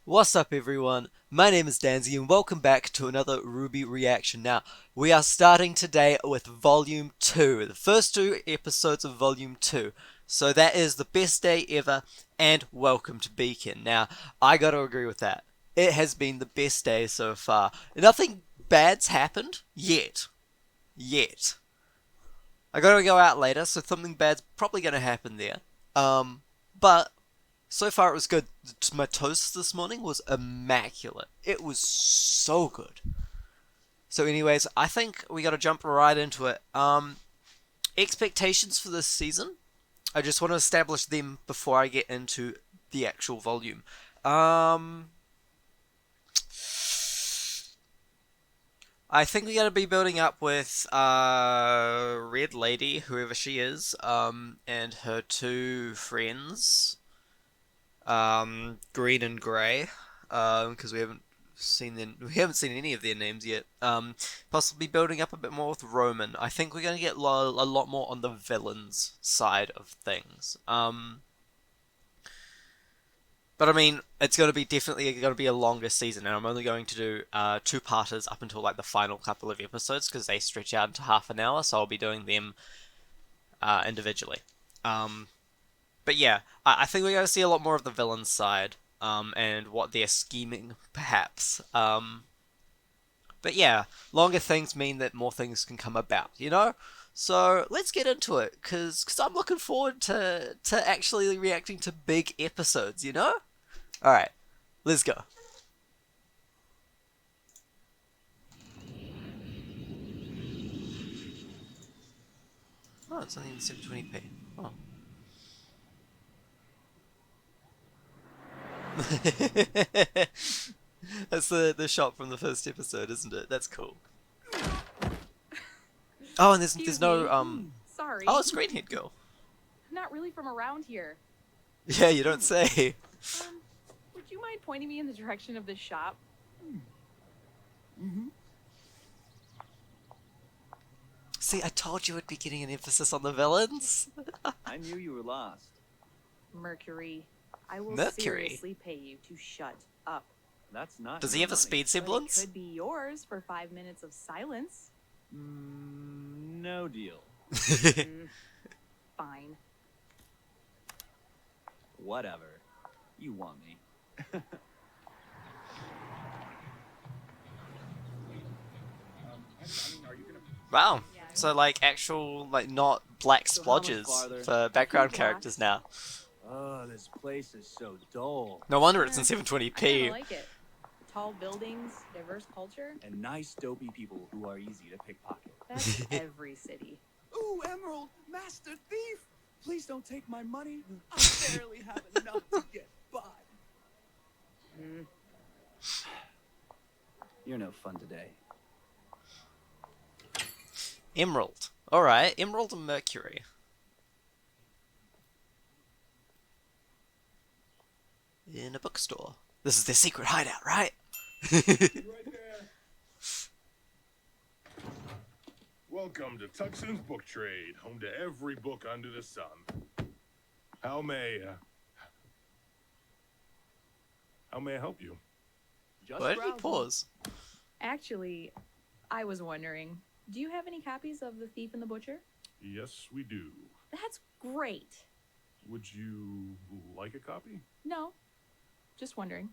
What's up everyone, my name is Danzy and welcome back to another RWBY reaction. Now, we are starting today with Volume 2, the first two episodes of Volume 2. So that is the best day ever and welcome to Beacon. Now, I gotta agree with that. It has been the best day so far. Nothing bad's happened yet. I gotta go out later, so something bad's probably gonna happen there. But so far it was good. My toast this morning was immaculate. It was so good. So anyways, I think we gotta jump right into it. Expectations for this season. I just want to establish them before I get into the actual volume. I think we gotta be building up with Red Lady, whoever she is, and her two friends. Green and Grey, because we haven't seen any of their names yet. Possibly building up a bit more with Roman. I think we're gonna get a lot more on the villains side of things. But I mean, it's gonna be definitely gonna be a longer season, and I'm only going to do two-parters up until like the final couple of episodes because they stretch out into half an hour. So I'll be doing them individually. But yeah, I think we're going to see a lot more of the villain side, and what they're scheming, perhaps. But yeah, longer things mean that more things can come about, you know? So let's get into it, because I'm looking forward to actually reacting to big episodes, you know? Alright, let's go. Oh, it's only in 720p. Oh. That's the shot from the first episode, isn't it? That's cool. Oh, and there's no Sorry. Oh, it's Greenhead Girl. I'm not really from around here. Yeah, you don't say. Would you mind pointing me in the direction of this shop? See, I told you it'd be getting an emphasis on the villains. I knew you were lost. Mercury, I will Mercury? seriously pay you to shut up. That's not. Does he your have a money. speed But it semblance? could be yours for 5 minutes of silence. No deal. Fine. Whatever. You want me. Wow. So like actual not black So how much splodges farther? for background Few characters now. Oh, this place is so dull. No wonder it's in I kinda 720p. like it. Tall buildings, diverse culture. And nice, dopey people who are easy to pickpocket. That's every city. Ooh, Emerald, Master Thief! Please don't take my money. I barely have enough to get by. You're no fun today. Emerald. Alright, Emerald and Mercury. In a bookstore. This is their secret hideout, right? Right there. Welcome to Tuckson's Book Trade, home to every book under the sun. How may I help you? Just Why did he browsing. pause? Actually, I was wondering, do you have any copies of The Thief and the Butcher? Yes, we do. That's great. Would you like a copy? No, just wondering.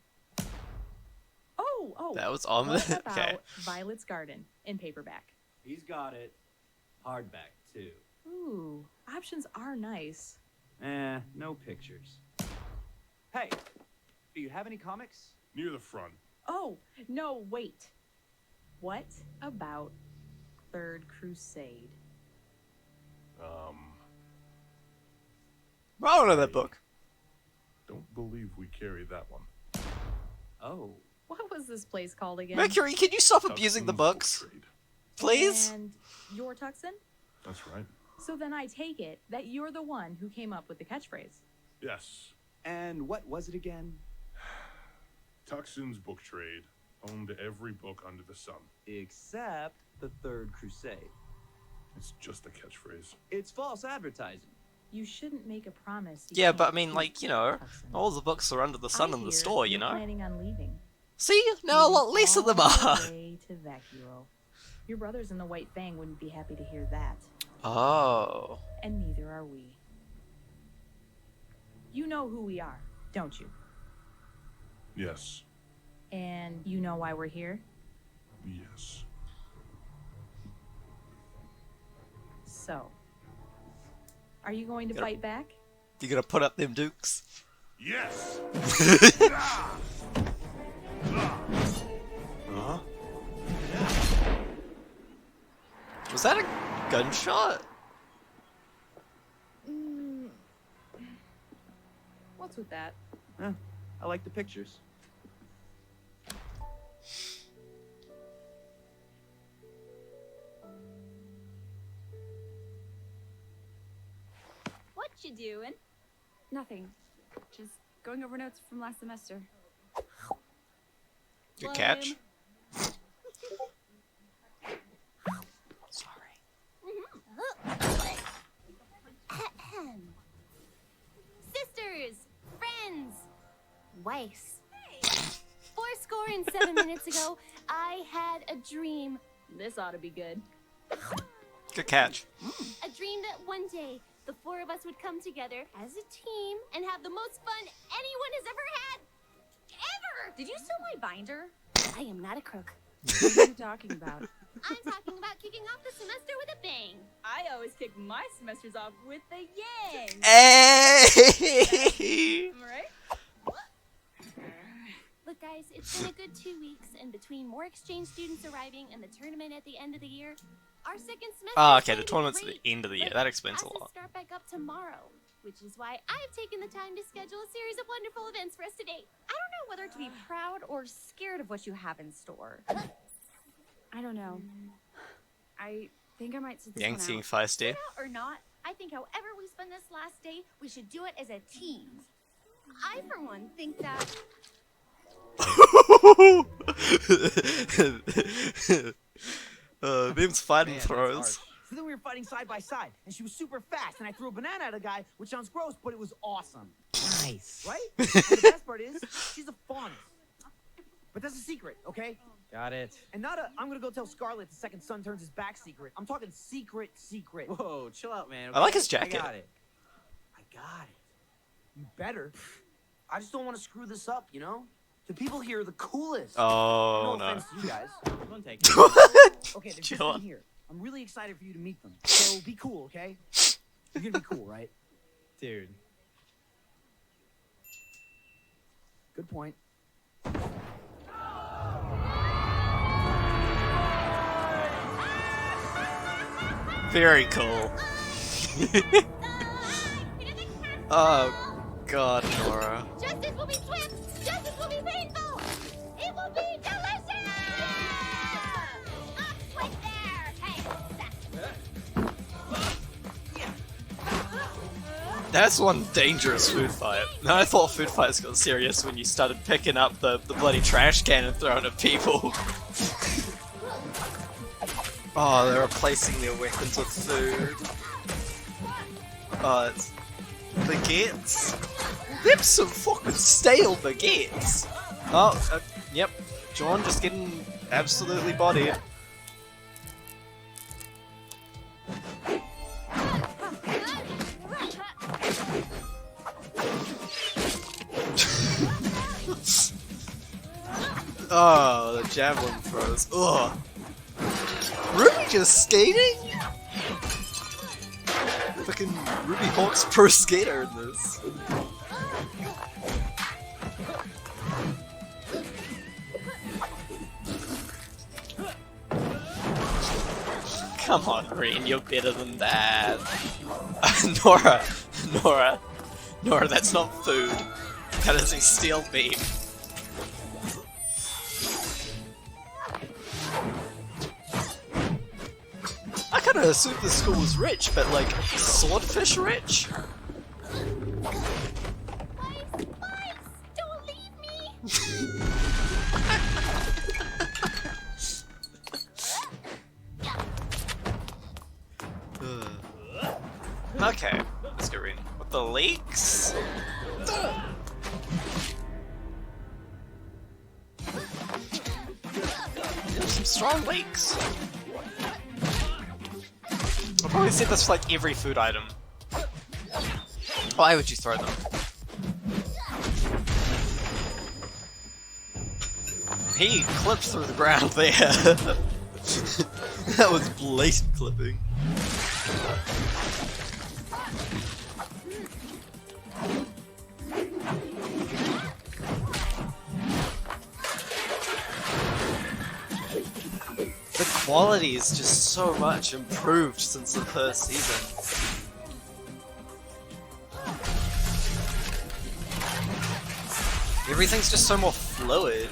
Oh, That was what ominous. about Okay. Violet's Garden in paperback? He's got it. Hardback, too. Ooh, options are nice. No pictures. Hey, do you have any comics? Near the front. Oh, no, wait. What about Third Crusade? I don't know that book. Don't believe we carry that one. Oh. What was this place called again? Mercury, can you stop abusing the Tuckson's Book books? Trade. Please? And you're Tuxon? That's right. So then I take it that you're the one who came up with the catchphrase. Yes. And what was it again? Tuckson's Book Trade, home to every book under the sun. Except the Third Crusade. It's just a catchphrase. It's false advertising. You shouldn't make a promise. You Yeah, can't but I mean, keep, like, you know, Tuxon. all the books are under the sun I in the hear store, you you're know? planning on leaving. See? Now a lot Moving less of them all are. the way to Vacuo. Your brothers in the White Fang wouldn't be happy to hear that. Oh. And neither are we. You know who we are, don't you? Yes. And you know why we're here? Yes. So, are you going to fight back? You gonna put up them dukes? Yes. Huh? Was that a gunshot? What's with that? I like the pictures. What you doing? Nothing. Just going over notes from last semester. Good catch. Sorry. Sisters, friends, wives. 7 minutes ago, I had a dream. This ought to be good. Good catch. A dream that one day the 4 of us would come together as a team and have the most fun anyone has ever had. Ever! Did you steal my binder? I am not a crook. What are you talking about? I'm talking about kicking off the semester with a bang. I always kick my semesters off with a yang. Hey! Am I right? Look, guys, it's been a good 2 weeks, and between more exchange students arriving and the tournament at the end of the year, our second semester. Oh, okay, the tournament's at the end of the year. That explains a Classes lot. start back up tomorrow, which is why I've taken the time to schedule a series of wonderful events for us today. I don't know whether to be proud or scared of what you have in store. I don't know. I think I might sit this Yang one seeing out. feisty. Or not, I think however we spend this last day, we should do it as a team. I, for one, think that. Them's fighting Man, that's throws. harsh. So then we were fighting side by side, and she was super fast, and I threw a banana at a guy, which sounds gross, but it was awesome. Nice. Right? And the best part is, she's a fawn. But that's a secret, okay? Got it. And not a, I'm gonna go tell Scarlet the second son turns his back secret. I'm talking secret. Whoa, chill out, man. I like okay? his jacket. I got it. I got it. You better. I just don't want to screw this up, you know? The people here are the coolest. Oh, no no. offense to you guys. Don't take it. Okay, they're just Chill. in here. I'm really excited for you to meet them. So be cool, okay? You're gonna be cool, right? Dude. Good point. Very cool. Oh, God, Nora. Justice will be swift! Justice will be painful! It will be delicious! Up with there! Hey, That's one dangerous food fight. Now, I thought food fights got serious when you started picking up the bloody trash can and throwing at people. Oh, they're replacing their weapons with food. Oh, it's baguettes. Them some fucking stale baguettes. Oh, yep. John just getting absolutely bodied. Oh, the javelin throws. Ugh. Ruby just skating? Fucking Ruby Hawk's pro skater in this. Come on, Green, you're better than that. Nora, that's not food. That is a steel beam. I kind of assumed the school was rich, but like, swordfish rich? Mice! Don't leave me! Okay, let's get ready. leaks. Some strong leaks. I'll probably say this for like every food item. Why would you throw them? He clipped through the ground there. That was blatant clipping. The quality is just so much improved since the first season. Everything's just so more fluid.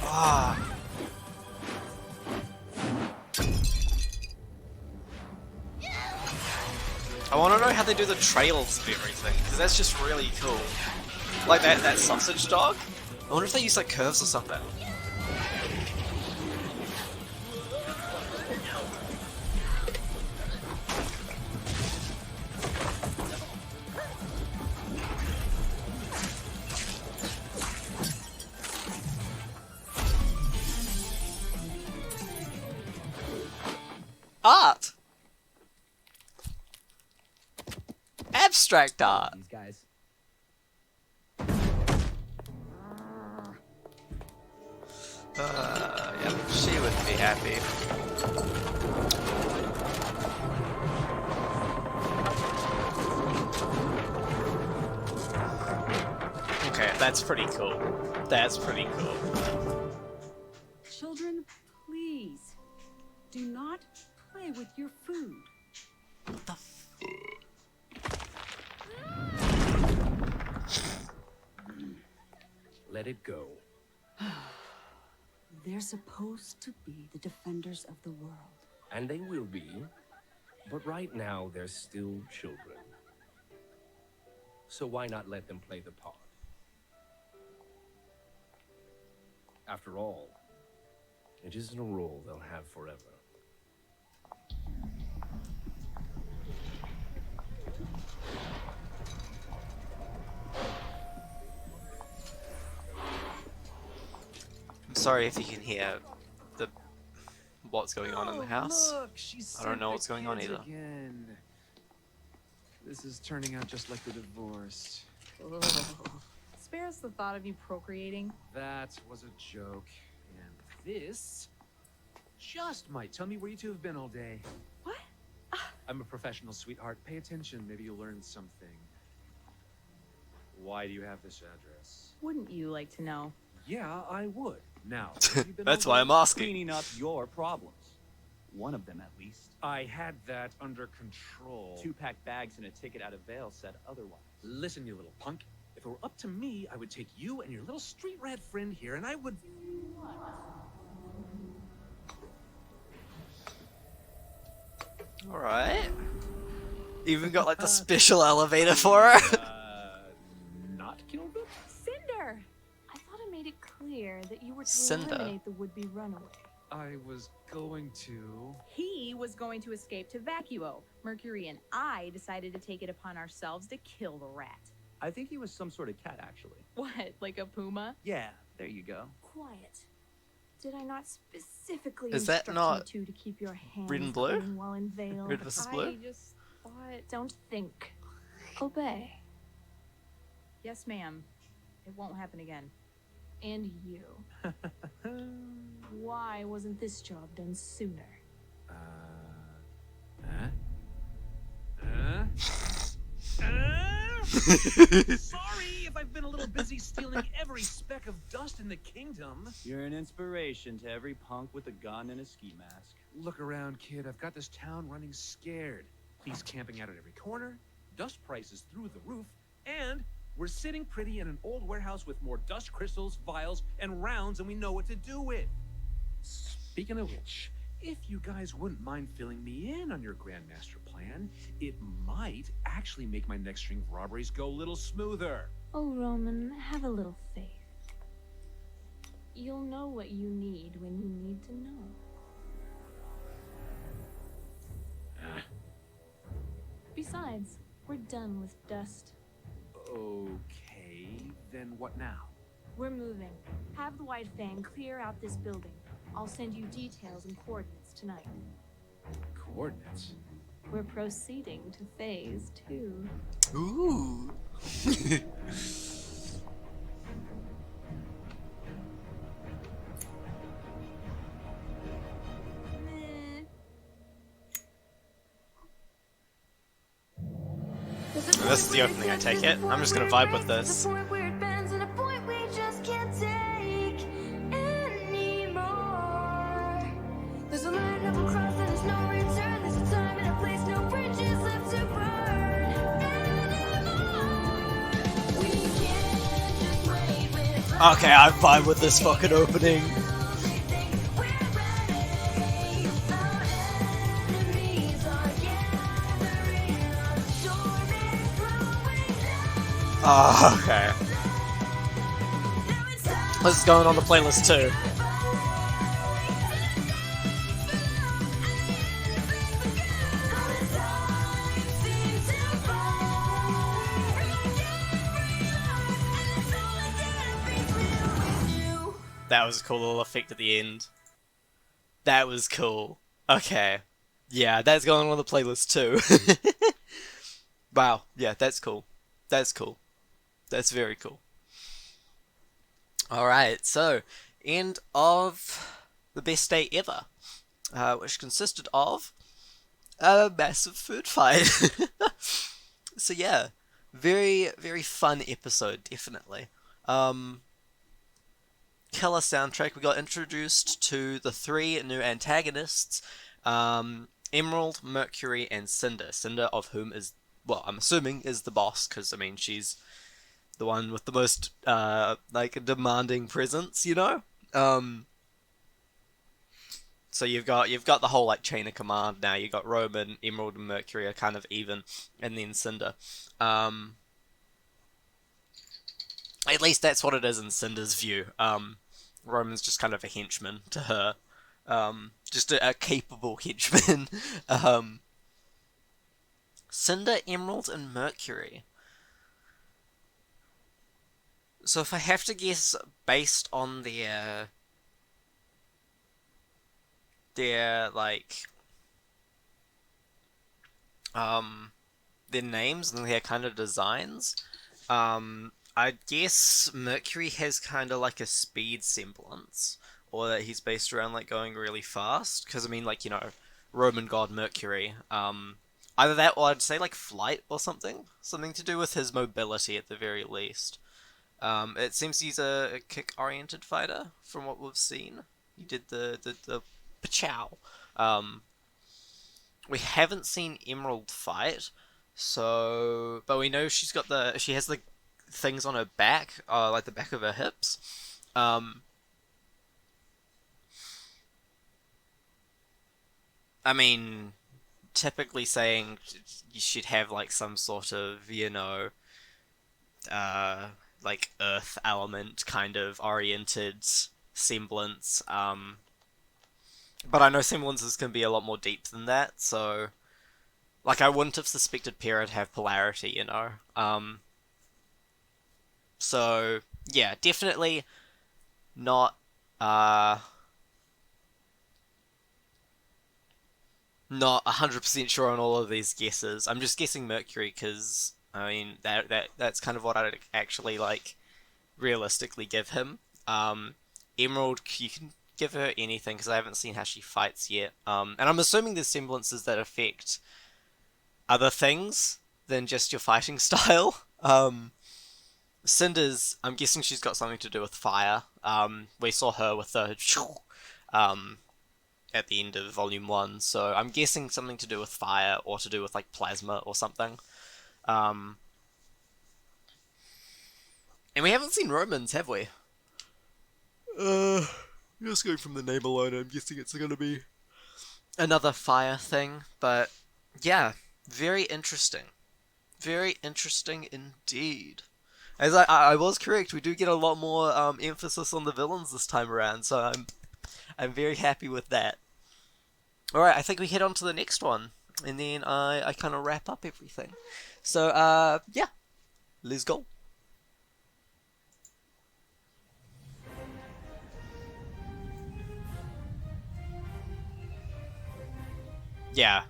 Ah. I want to know how they do the trails of everything, because that's just really cool. Like that sausage dog? I wonder if they use like curves or something. Art! Abstract art! These guys. Yep, she wouldn't be happy. Okay, that's pretty cool. That's pretty cool. Children, please do not play with your food. What the Let it go. They're supposed to be the defenders of the world. And they will be. But right now, they're still children. So why not let them play the part? After all, it isn't a role they'll have forever. I'm sorry if you can hear what's going on in the house. Look, she's I don't know sent what's the going on kids either. Again. This is turning out just like the divorce. Ugh. Spare us the thought of you procreating. That was a joke. And this just might tell me where you two have been all day. What? I'm a professional, sweetheart. Pay attention. Maybe you'll learn something. Why do you have this address? Wouldn't you like to know? Yeah, I would. Now, where have you been That's all why day? I'm asking. Cleaning up your problems. One of them, at least. I had that under control. 2-pack bags and a ticket out of Vale said otherwise. Listen, you little punk. If it were up to me, I would take you and your little street rat friend here, and I would... Alright. Even got like the special elevator for her. Not kill them? Cinder! I thought I made it clear that you were to Cinder. eliminate the would-be runaway. I was going to... He was going to escape to Vacuo. Mercury and I decided to take it upon ourselves to kill the rat. I think he was some sort of cat, actually. What, like a puma? Yeah, there you go. Quiet. Did I not specifically Is that instruct not you two to keep your hands red and blue? clean while in Vale? Red versus blue? I just thought... Don't think. Obey. Yes, ma'am. It won't happen again. And you. Why wasn't this job done sooner? Sorry if I've been a little busy stealing every speck of dust in the kingdom. You're an inspiration to every punk with a gun and a ski mask. Look around, kid. I've got this town running scared. Police camping out at every corner, dust prices through the roof, and we're sitting pretty in an old warehouse with more dust crystals, vials, and rounds than we know what to do with. Speaking of which, if you guys wouldn't mind filling me in on your Grandmaster plan, it might actually make my next string of robberies go a little smoother. Oh, Roman, have a little faith. You'll know what you need when you need to know. Besides, we're done with dust. Okay, then what now? We're moving. Have the White Fang clear out this building. I'll send you details and coordinates tonight. Coordinates? We're proceeding to phase 2. Ooh. This is the opening, I take it. I'm just gonna vibe with this. Okay, I vibe with this fucking opening. Oh, okay. This is going on the playlist too. That was a cool little effect at the end. That was cool. Okay. Yeah, that's going on the playlist too. Wow. Yeah, that's cool. That's cool. That's very cool. Alright, so, end of the best day ever, which consisted of a massive food fight. So yeah, very, very fun episode, definitely. Killer soundtrack. We got introduced to the 3 new antagonists, Emerald, Mercury, and Cinder. Cinder, of whom is, well, I'm assuming is the boss, because, I mean, she's the one with the most, like, demanding presence, you know? So you've got the whole, like, chain of command now. You've got Roman, Emerald, and Mercury are kind of even, and then Cinder. At least that's what it is in Cinder's view. Roman's just kind of a henchman to her. Just a capable henchman. Cinder, Emerald, and Mercury. So if I have to guess based on their like their names and their kind of designs, I guess Mercury has kind of like a speed semblance, or that he's based around like going really fast, because I mean, like, you know, Roman god Mercury, either that or I'd say like flight or something to do with his mobility at the very least. It seems he's a kick-oriented fighter from what we've seen. He did the pachow. We haven't seen Emerald fight, so, but we know she has the things on her back, like the back of her hips. I mean, typically saying you should have like some sort of, you know, like earth element kind of oriented semblance. But I know semblances can be a lot more deep than that, so like I wouldn't have suspected Pyrrha to have polarity, you know. So yeah, definitely not not 100% sure on all of these guesses. I'm just guessing Mercury because I mean that's kind of what I'd actually like realistically give him. Emerald, you can give her anything because I haven't seen how she fights yet. And I'm assuming there's semblances that affect other things than just your fighting style. Cinder's, I'm guessing she's got something to do with fire. We saw her with the at the end of Volume 1, so I'm guessing something to do with fire or to do with like plasma or something. And we haven't seen Romans, have we? Just going from the name alone, I'm guessing it's going to be another fire thing, but yeah, very interesting. Very interesting indeed. As I was correct, we do get a lot more emphasis on the villains this time around, so I'm very happy with that. Alright, I think we head on to the next one. And then I kind of wrap up everything. So, yeah, let's go. Yeah,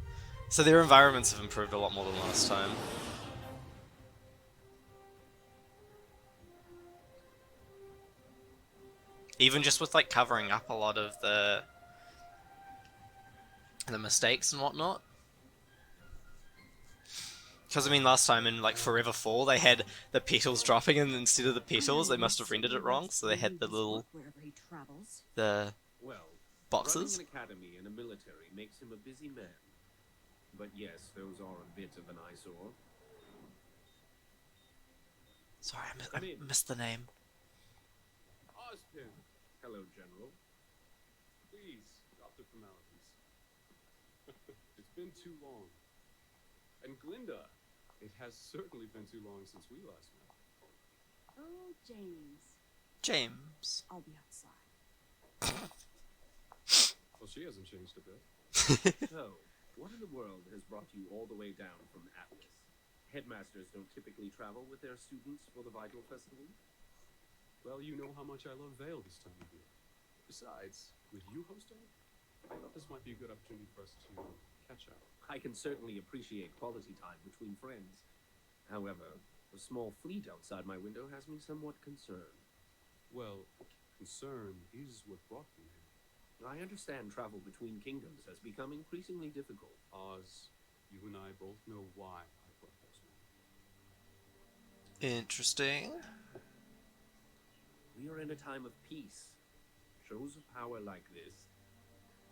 so their environments have improved a lot more than last time. Even just with like covering up a lot of the mistakes and whatnot. Because I mean, last time in like Forever 4, they had the petals dropping, and instead of the petals, they must have rendered it wrong. So they had the little the Well, boxes. running an academy and a military makes him a busy man. But yes, those are a bit of an eyesore. Sorry, I missed the name. Ozpin. Hello, General. Please, stop the formalities. It's been too long. And Glinda, it has certainly been too long since we last met. Oh, James. James. I'll be outside. Well, she hasn't changed a bit. So, what in the world has brought you all the way down from Atlas? Headmasters don't typically travel with their students for the Vital Festival? Well, you know how much I love Vale this time of year. Besides, with you hosting, I thought this might be a good opportunity for us to catch up. I can certainly appreciate quality time between friends. However, the small fleet outside my window has me somewhat concerned. Well, concern is what brought me here. I understand travel between kingdoms has become increasingly difficult. Oz, you and I both know why I brought those men. Interesting. We are in a time of peace. Shows of power like this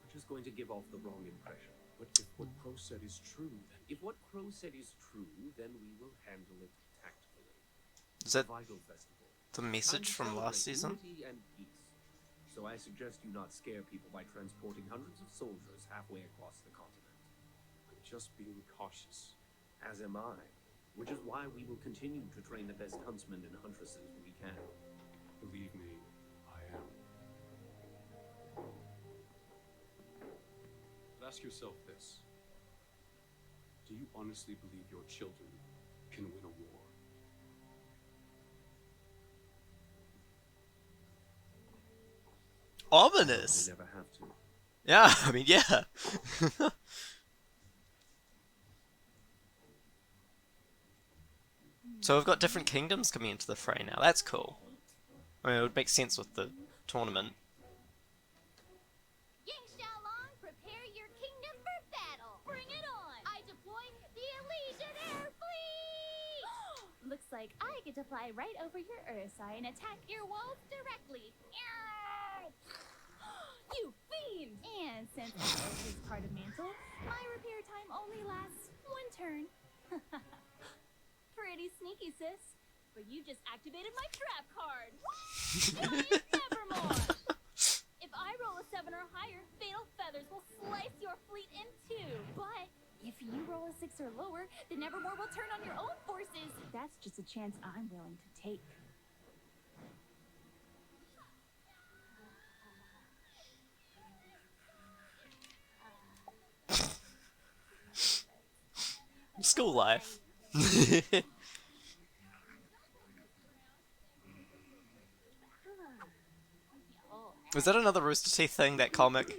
are just going to give off the wrong impression. But if what Crow said is true, then... If what Crow said is true, then we will handle it tactfully. Is that Vital Festival. the message from last season? Unity and peace. So I suggest you not scare people by transporting hundreds of soldiers halfway across the continent. I'm just being cautious. As am I. Which is why we will continue to train the best huntsmen and huntresses we can. Believe me, I am. But ask yourself this. Do you honestly believe your children can win a war? Ominous. They never have to. Yeah, I mean, yeah. So we've got different kingdoms coming into the fray now. That's cool. I mean, it would make sense with the tournament. Yang Xiaolong, prepare your kingdom for battle. Bring it on. I deploy the Elysian Air Fleet. Looks like I get to fly right over your Ursai and attack your walls directly. You fiend! And since Atlas is part of Mantle, my repair time only lasts one turn. Pretty sneaky, sis. But you just activated my trap card. Giant Nevermore! If I roll a 7 or higher, fatal feathers will slice your fleet in two. But if you roll a 6 or lower, the Nevermore will turn on your own forces. That's just a chance I'm willing to take. School life. Is that another Rooster Teeth thing, that comic?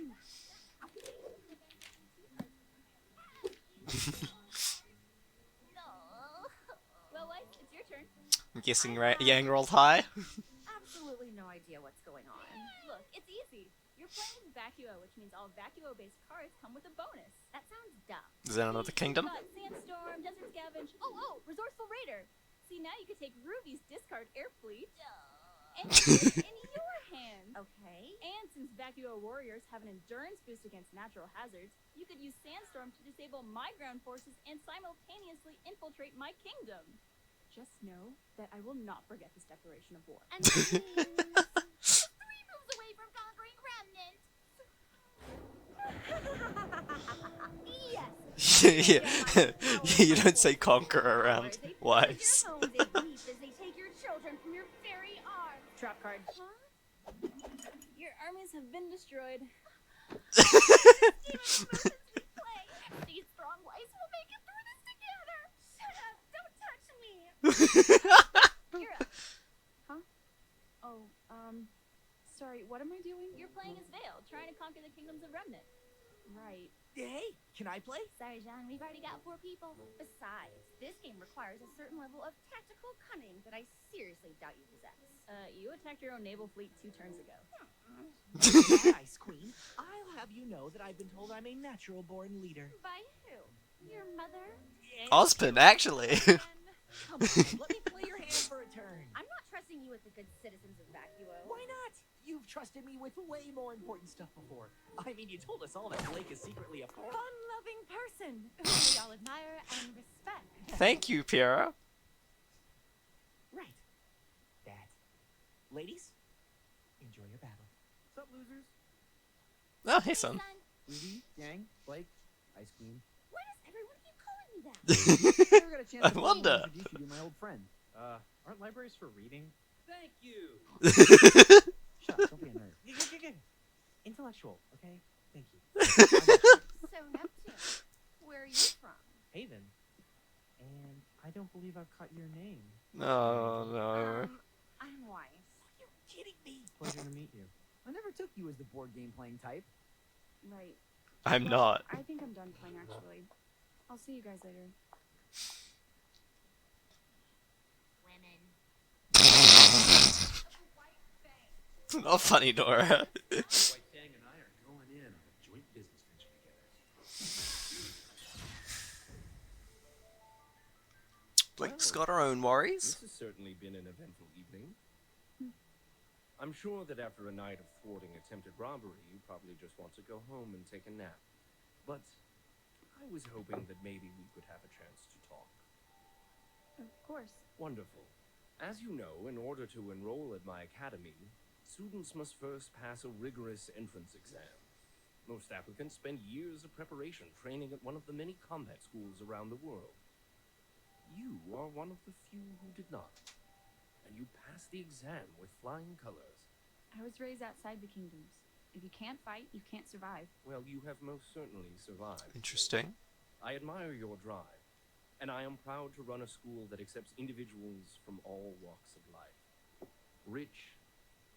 Well, White, it's your turn. I'm guessing Yang rolled high. Absolutely no idea what's going on. Look, it's easy. You're playing with Vacuo, which means all Vacuo-based cards come with a bonus. That sounds dumb. Is that another kingdom? Got Sandstorm, Desert Scavenge. Oh, Resourceful Raider. See, now you could take Ruby's discard air fleet and put it in your hand. Okay. And since Vacuo warriors have an endurance boost against natural hazards, you could use Sandstorm to disable my ground forces and simultaneously infiltrate my kingdom. Just know that I will not forget this declaration of war. And that means 3 moves away from conquering remnants. Yes. Yeah. You don't say conquer around wives. Your homes they weep as they take your children from your very arms. Trap card. Huh? Your armies have been destroyed. Stay strong, You're up. Huh? Oh, sorry, what am I doing? You're playing as Vale, trying to conquer the kingdoms of Remnant. Right. Hey, can I play? Sorry, John, we've already got 4 people. Besides, this game requires a certain level of tactical cunning that I seriously doubt you possess. You attacked your own naval fleet 2 turns ago. Ice Queen, I'll have you know that I've been told I'm a natural-born leader. By who? Your mother? Ozpin, actually. Come on, let me play your hand for a turn. I'm not trusting you with the good citizens of Vacuo. Why not? You've trusted me with way more important stuff before. I mean, you told us all that Blake is secretly a Fun-loving person who we all admire and respect. Thank you, Piera. Right. That. Ladies, enjoy your battle. What's up, losers? Oh, hey, son. Ruby, Yang, Blake, Ice Queen. Why does everyone keep calling me that? Never got a chance I to wonder. introduce you to my old friend. Aren't libraries for reading? Thank you. Shut up, don't be a nerd. Intellectual, okay? Thank you. So, Neptune, where are you from? Haven. And I don't believe I've caught your name. No, no. I'm Weiss. Are you kidding me? Pleasure to meet you. I never took you as the board game playing type. Right. I'm not. I think I'm done playing, actually. I'll see you guys later. Women. Not funny, Dora. White Fang and I are going in on a joint business venture together. Blake's got her own worries. This has certainly been an eventful evening. I'm sure that after a night of thwarting attempted robbery, you probably just want to go home and take a nap. But I was hoping that maybe we could have a chance to talk. Of course. Wonderful. As you know, in order to enroll at my academy, students must first pass a rigorous entrance exam. Most applicants spend years of preparation training at one of the many combat schools around the world. You are one of the few who did not. And you passed the exam with flying colors. I was raised outside the kingdoms. If you can't fight, you can't survive. Well, you have most certainly survived. Interesting. I admire your drive, and I am proud to run a school that accepts individuals from all walks of life. Rich,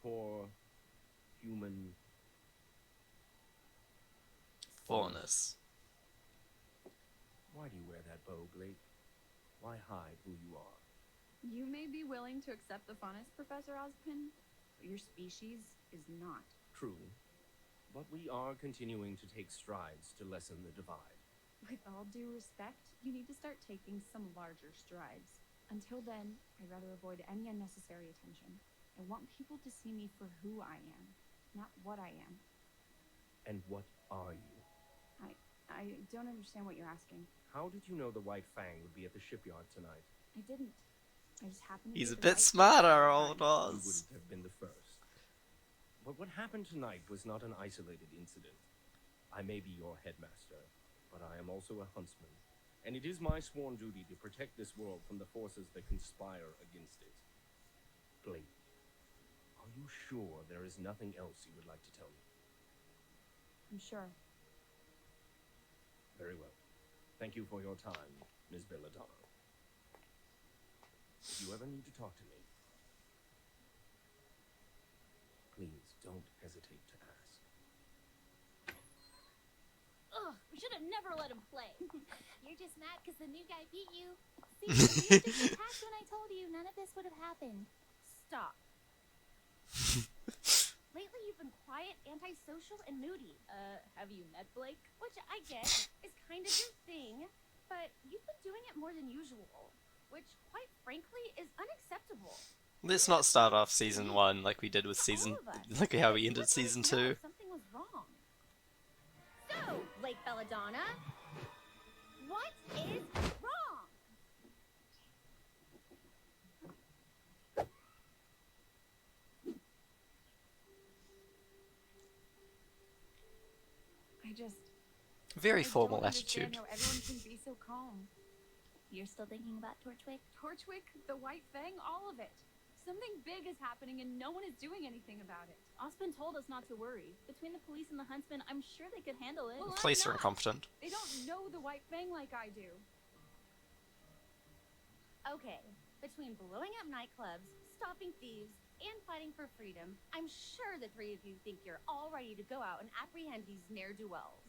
poor, human. Villainous. Why do you wear that bow, Blake? Why hide who you are? You may be willing to accept the faunus, Professor Ozpin, but your species is not. True, but we are continuing to take strides to lessen the divide. With all due respect, you need to start taking some larger strides. Until then, I'd rather avoid any unnecessary attention. I want people to see me for who I am, not what I am. And what are you? I don't understand what you're asking. How did you know the White Fang would be at the shipyard tonight? I didn't. I just happened to He's be a the bit right smarter, old You Oz. wouldn't have been the first. But what happened tonight was not an isolated incident. I may be your headmaster, but I am also a huntsman, and it is my sworn duty to protect this world from the forces that conspire against it. Blake, are you sure there is nothing else you would like to tell me? I'm sure. Very well. Thank you for your time, Ms. Belladonna. If you ever need to talk to me, please don't hesitate to ask. Ugh, we should have never let him play. You're just mad because the new guy beat you. See, if you just attacked when I told you, none of this would have happened. Stop. Lately, you've been quiet, antisocial, and moody. Have you met Blake? Which I get is kind of your thing, but you've been doing it more than usual, which, quite frankly, is unacceptable. Let's not start off season 1 like we did with like how we ended season 2. Something was wrong. So, Blake Belladonna, what is wrong? Very I formal don't understand attitude. how everyone can be so calm. You're still thinking about Torchwick? Torchwick, the White Fang, all of it. Something big is happening and no one is doing anything about it. Ozpin told us not to worry. Between the police and the huntsmen, I'm sure they could handle it. Well, Police I'm are not. incompetent. They don't know the White Fang like I do. Okay, Between blowing up nightclubs, stopping thieves, and fighting for freedom, I'm sure the three of you think you're all ready to go out and apprehend these ne'er-do-wells.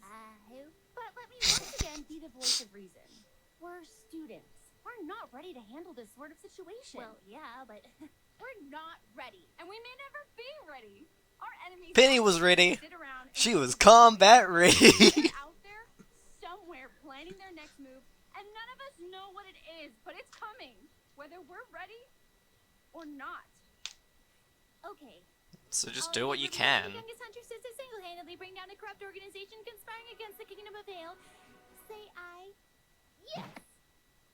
Who? But let me once again be the voice of reason. We're students. We're not ready to handle this sort of situation. Well, yeah, but we're not ready. And we may never be ready. Our enemies Penny was ready. sit around and She was combat ready. they're out there somewhere planning their next move, and none of us know what it is, but it's coming, whether we're ready or not. Okay. So just do what you can. The youngest hunter says to single-handedly bring down a corrupt organization conspiring against the kingdom of Vale. Say I. Yes.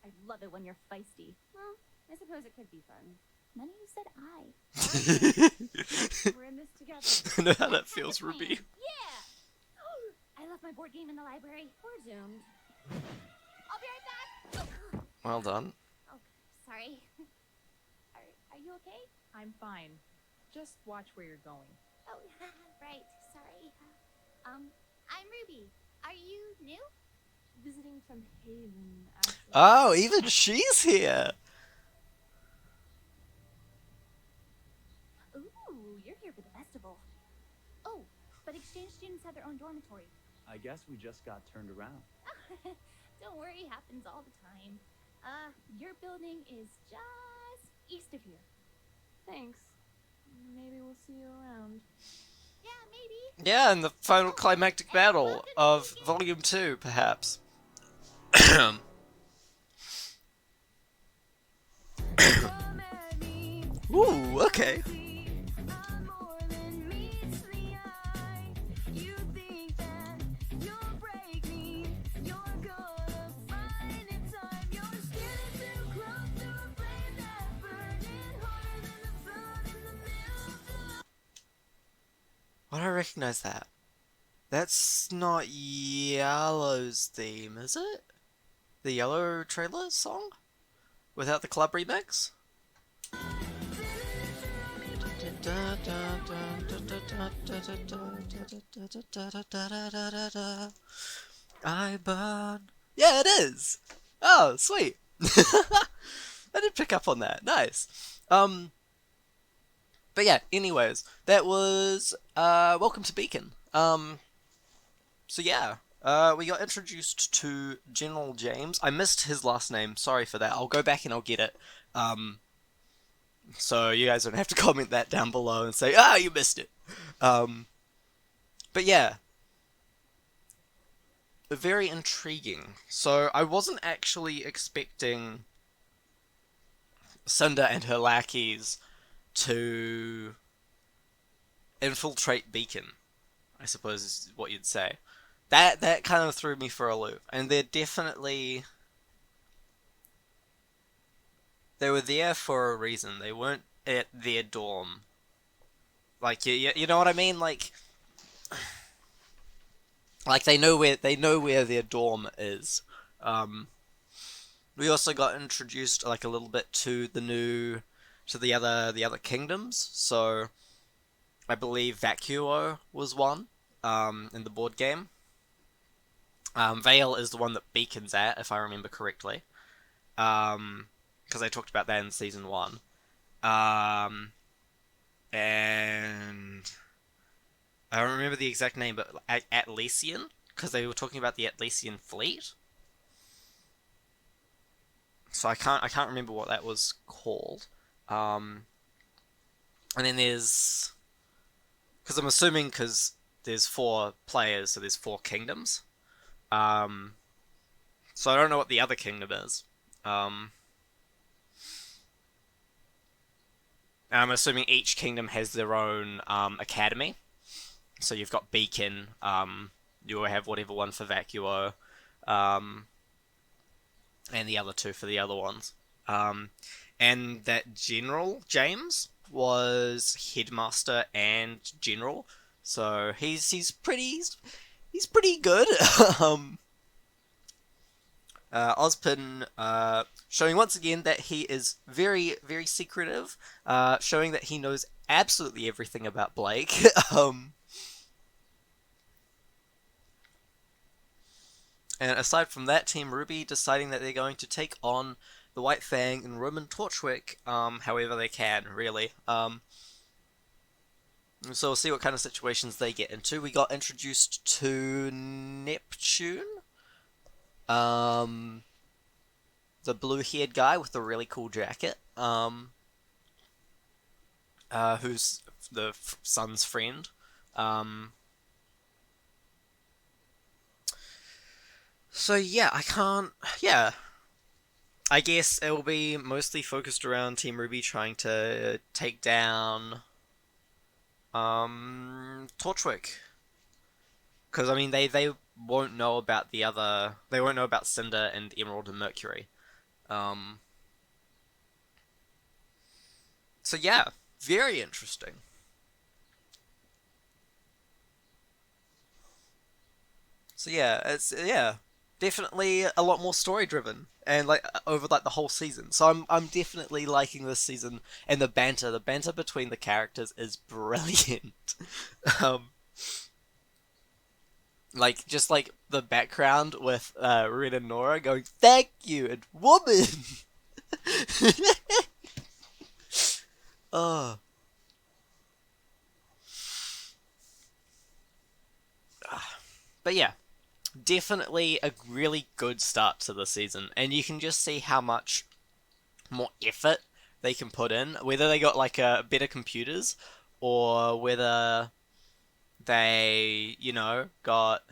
I love it when you're feisty. Well, I suppose it could be fun. None of you said I. We're in this together. I know how that feels, Ruby. Yeah. I left my board game in the library. We're doomed. I'll be right back. Well done. Oh, sorry. Are you okay? I'm fine. Just watch where you're going. Oh, right. Sorry. I'm Ruby. Are you new? Visiting from Haven, actually. Oh, even she's here. Ooh, you're here for the festival. Oh, but exchange students have their own dormitory. I guess we just got turned around. Don't worry, happens all the time. Your building is just east of here. Thanks. Maybe we'll see you around. Yeah, maybe. Yeah, in the final climactic battle of Volume 2, perhaps. Ooh, okay. Why do I recognize that? That's not Yellow's theme, is it? The Yellow trailer song? Without the club remix? I burn. Yeah, it is! Oh, sweet! I did pick up on that. Nice. But yeah, anyways, that was Welcome to Beacon. So yeah, we got introduced to General James. I missed his last name, sorry for that. I'll go back and I'll get it. So you guys don't have to comment that down below and say, ah, you missed it. But yeah, very intriguing. So I wasn't actually expecting Cinder and her lackeys to infiltrate Beacon, I suppose is what you'd say. That kind of threw me for a loop. And they were there for a reason. They weren't at their dorm. Like, you know what I mean? Like they know where their dorm is. We also got introduced like a little bit to the other kingdoms. So I believe Vacuo was one in the board game. Vale is the one that Beacon's at, if I remember correctly. Because I talked about that in Season 1. And I don't remember the exact name, but Atlesian, because they were talking about the Atlesian fleet. So I can't remember what that was called. And then there's, because I'm assuming because there's 4 players, so there's 4 kingdoms. So I don't know what the other kingdom is. I'm assuming each kingdom has their own academy. So you've got Beacon, you will have whatever one for Vacuo, and the other 2 for the other ones. And that General James was Headmaster and General, so he's pretty good. Ozpin showing once again that he is very, very secretive, showing that he knows absolutely everything about Blake. And aside from that, Team RWBY deciding that they're going to take on the White Fang and Roman Torchwick however they can, really. So we'll see what kind of situations they get into. We got introduced to Neptune. The blue-haired guy with the really cool jacket. Who's the son's friend. So yeah, I guess it will be mostly focused around Team RWBY trying to take down Torchwick. Because, I mean, they won't know about the other... They won't know about Cinder and Emerald and Mercury. So yeah, very interesting. So yeah, it's definitely a lot more story driven and like over like the whole season. So I'm definitely liking this season, and the banter between the characters is brilliant. Like just like the background with Red and Nora going "Thank you" and "Woman." Oh. But yeah, definitely a really good start to the season, and you can just see how much more effort they can put in, whether they got like better computers or whether they, you know, got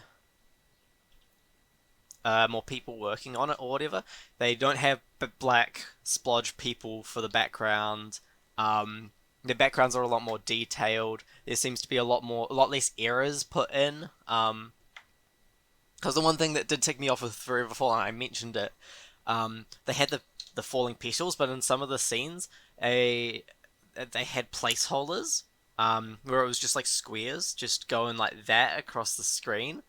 more people working on it or whatever. They don't have black splodge people for the background. The backgrounds are a lot more detailed. There seems to be a lot less errors put in. Because the one thing that did tick me off with Forever Fallen, I mentioned it, they had the falling petals, but in some of the scenes, they had placeholders, where it was just like squares, just going like that across the screen.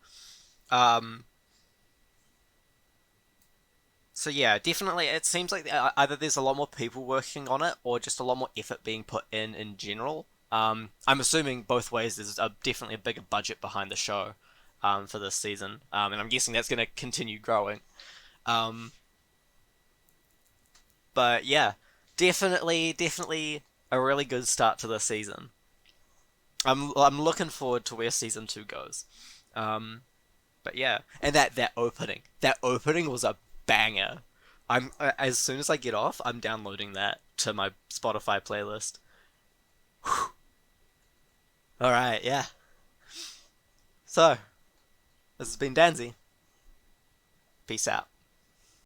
So yeah, definitely, it seems like either there's a lot more people working on it, or just a lot more effort being put in general. I'm assuming both ways. There's definitely a bigger budget behind the show. For this season, and I'm guessing that's going to continue growing. But yeah, definitely a really good start to the season. I'm looking forward to where season 2 goes. But yeah, and that opening was a banger. As soon as I get off, I'm downloading that to my Spotify playlist. All right, yeah. So. This has been Danzy. Peace out.